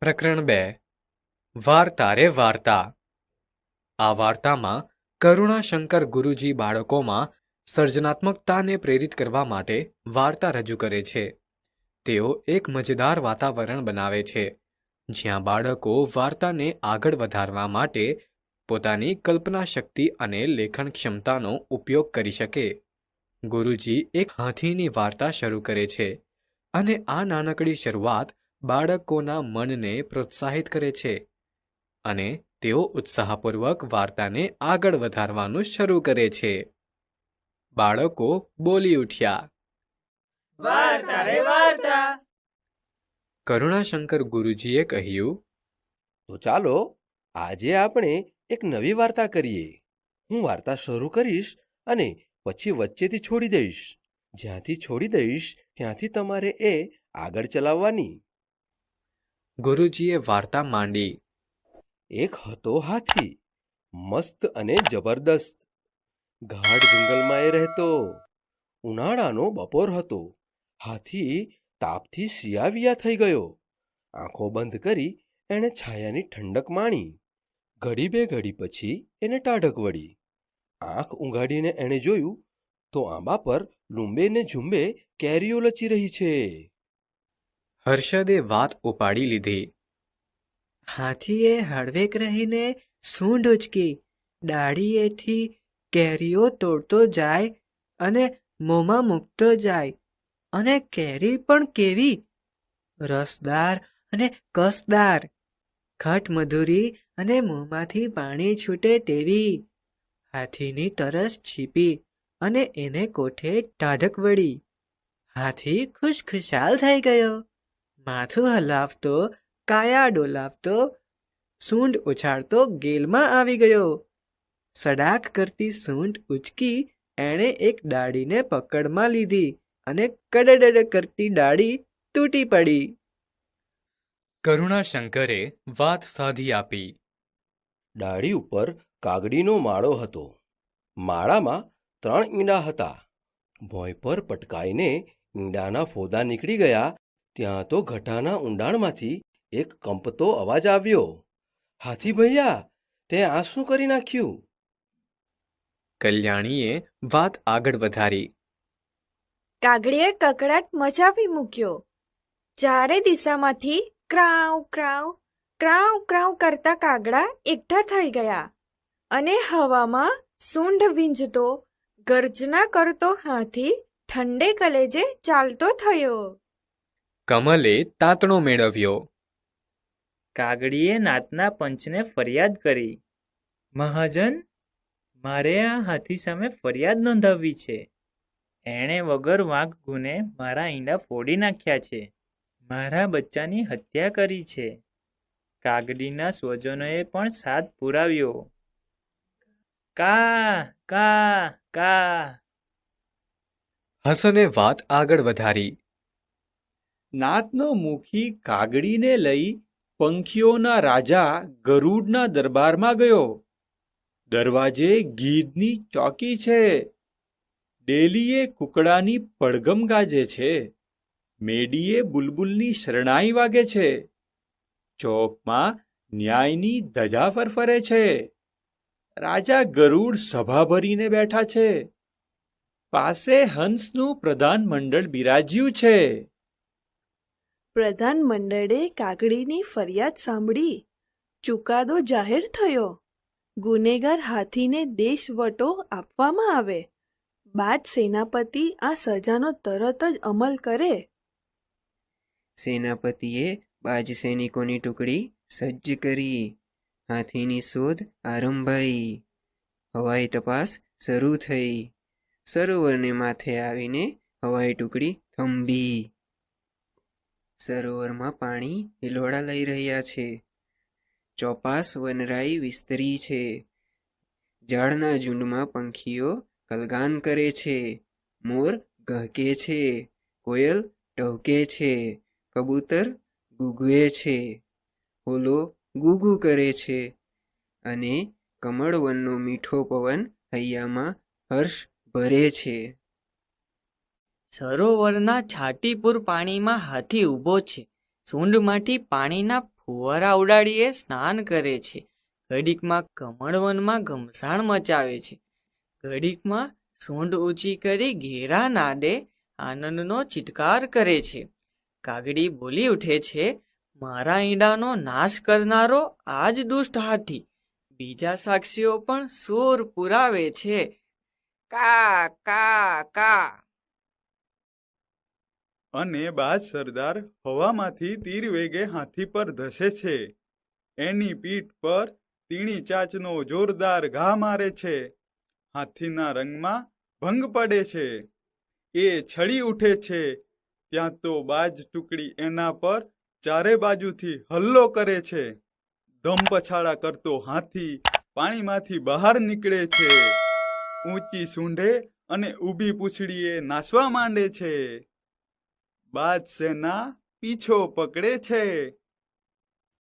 પ્રકરણ 2 વાર્તા રે વાર્તા. આ વાર્તામાં કરુણાશંકર ગુરુજી બાળકોમાં સર્જનાત્મકતાને પ્રેરિત કરવા માટે વાર્તા રજૂ કરે છે. તેઓ એક મજેદાર વાતાવરણ બનાવે છે જ્યાં બાળકો વાર્તાને આગળ વધારવા માટે પોતાની કલ્પના શક્તિ અને લેખન ક્ષમતાનો ઉપયોગ કરી શકે. ગુરુજી એક હાથીની વાર્તા શરૂ કરે છે અને આ નાનકડી શરૂઆત બાળકોના મનને પ્રોત્સાહિત કરે છે અને તેઓ ઉત્સાહપૂર્વક વાર્તાને આગળ વધારવાનું શરૂ કરે છે. બાળકો બોલી ઉઠ્યા, વાર્તા રે વાર્તા. કરુણાશંકર ગુરુજીએ કહ્યું, તો ચાલો આજે આપણે એક નવી વાર્તા કરીએ. હું વાર્તા શરૂ કરીશ અને પછી વચ્ચેથી છોડી દઈશ. જ્યાંથી છોડી દઈશ ત્યાંથી તમારે એ આગળ ચલાવવાની. ગુરુજીએ વાર્તા માંડી. એક હતો હાથી, મસ્ત અને જબરદસ્ત. ગાઢ જંગલમાં એ રહેતો. ઉનાળાનો બપોર હતો. હાથી તાપથી શિયાવિયા થઈ ગયો. આંખો બંધ કરી એણે છાયાની ઠંડક માણી. ઘડી બે ઘડી પછી એને ટાઢક વળી. આંખ ઊંઘાડીને એણે જોયું તો આંબા પર લૂંબે ને ઝૂંબે કેરીઓ લચી રહી છે. હર્ષદે વાત ઉપાડી લીધી. હાથીએ હળવેક રહીને સૂંઢ ઉચકી ડાળીએથી કેરીઓ તોડતો જાય અને મોંમાં મૂકતો જાય. અને કેરી પણ કેવી રસદાર અને કસદાર, ખટમધુરી અને મોંમાંથી પાણી છૂટે તેવી. હાથીની તરસ છીપી અને એને કોઠે ટાઢક વળી. હાથી ખુશખુશાલ થઈ ગયો. માથું હલાવતો, કાયા ડોલાવતો, સૂંઢ ઉછાળતો ગેલમાં આવી ગયો. સડાક કરતી સૂંઢ ઉચકી એણે એક ડાળીને પકડમાં લીધી અને કડડડ કરતી ડાળી તૂટી પડી. કરુણાશંકરે વાત સાધી આપી. ડાળી ઉપર કાગડીનો માળો હતો. માળામાં 3 ઈંડા હતા. ભોંય પર પટકાઈને ઈંડાના ફોદા નીકળી ગયા ત્યાં તો ઘટાના ઊંડાણમાંથી એક કંપતો અવાજ આવ્યો. હાથી ભૈયા, તે આ શું કરી નાખ્યું? કલ્યાણીએ વાત આગળ વધારી. કાગડીએ કકળાટ મચાવી મૂક્યો. ચારે દિશામાંથી ક્રાઉ ક્રાઉ ક્રાઉ ક્રાઉ કરતા કાગડા એકઠા થઈ ગયા અને હવામાં સૂંઢ વીંઝતો, ગર્જના કરતો હાથી ઠંડે કલેજે ચાલતો થયો. કમલે તાતણો મેળવ્યો. કાગડીએ નાતના પંચને ફરિયાદ કરી. મહાજન, મારે આ હાથી સામે ફરિયાદ નોંધાવવી છે. એણે વગર વાંક ગુને મારા ઈંડા ફોડી નાખ્યા છે. મારા બચ્ચાની હત્યા કરી છે. કાગડીના સ્વજનોએ પણ સાથ પુરાવ્યો. કા કા કા. હસને વાત આગળ વધારી. નાતનો મુખી કાગડીને લઈ પંખીઓના રાજા ગરુડના દરબારમાં ગયો. દરવાજે ગીધની ચોકી છે. ડેલીએ કુકડાની પડઘમ ગાજે છે. મેડીએ બુલબુલની શરણાઈ વાગે છે. ચોકમાં ન્યાયની ધજા ફરફરે છે. રાજા ગરુડ સભા ભરીને બેઠા છે. પાસે હંસનું પ્રધાન મંડળ બિરાજ્યું છે. પ્રધાન મંડળે કાગડીની ફરિયાદ સાંભળી. ચુકાદો જાહેર થયો. ગુનેગાર હાથીને દેશવટો આપવામાં આવે. બાદ સેનાપતિ આ સજાનો તરત જ અમલ કરે. સેનાપતિએ બાજ સૈનિકોની ટુકડી સજ્જ કરી. હાથીની શોધ આરંભાઈ. હવાઈ તપાસ શરૂ થઈ. સરોવરને માથે આવીને હવાઈ ટુકડી થંભી. સરોવરમાં પાણી હિલોળા લઈ રહ્યા છે. ચોપાસ વનરાઈ વિસ્તરી છે. ઝાડના ઝુંડમાં પંખીઓ કલગાન કરે છે. મોર ગહકે છે. કોયલ ટહુકે છે. કબૂતર ગૂગવે છે. હોલો ગુગુ કરે છે. અને કમળવનનો મીઠો પવન હૈયામાં હર્ષ ભરે છે. સરોવરના છાટીપુર પાણીમાં હાથી ઊભો છે. સૂંઢમાંથી પાણીના ફુવારા ઉડાડીએ સ્નાન કરે છે. ઘડીકમાં કમળવનમાં ઘમસાણ મચાવે છે. ઘડીકમાં સૂંઢ ઊંચી કરી ઘેરા નાદે આનંદનો ચિત્કાર કરે છે. કાગડી બોલી ઉઠે છે, મારા ઈંડાનો નાશ કરનારો આ જ દુષ્ટ હાથી. બીજા સાક્ષીઓ પણ સૂર પુરાવે છે, કા કા કા. અને બાજ સરદાર હવામાંથી તીર વેગે હાથી પર ધસે છે. એની પીઠ પર તીણી ચાંચનો જોરદાર ઘા મારે છે. હાથીના રંગમાં ભંગ પડે છે. એ છળી ઉઠે છે. ત્યાં તો બાજ ટુકડી એના પર ચારે બાજુથી હલ્લો કરે છે. ધમપછાડા કરતો હાથી પાણીમાંથી બહાર નીકળે છે. ઊંચી સૂંઢે અને ઊભી પૂંછડીએ નાસવા માંડે છે. બાજ સેના પીછો પકડે છે.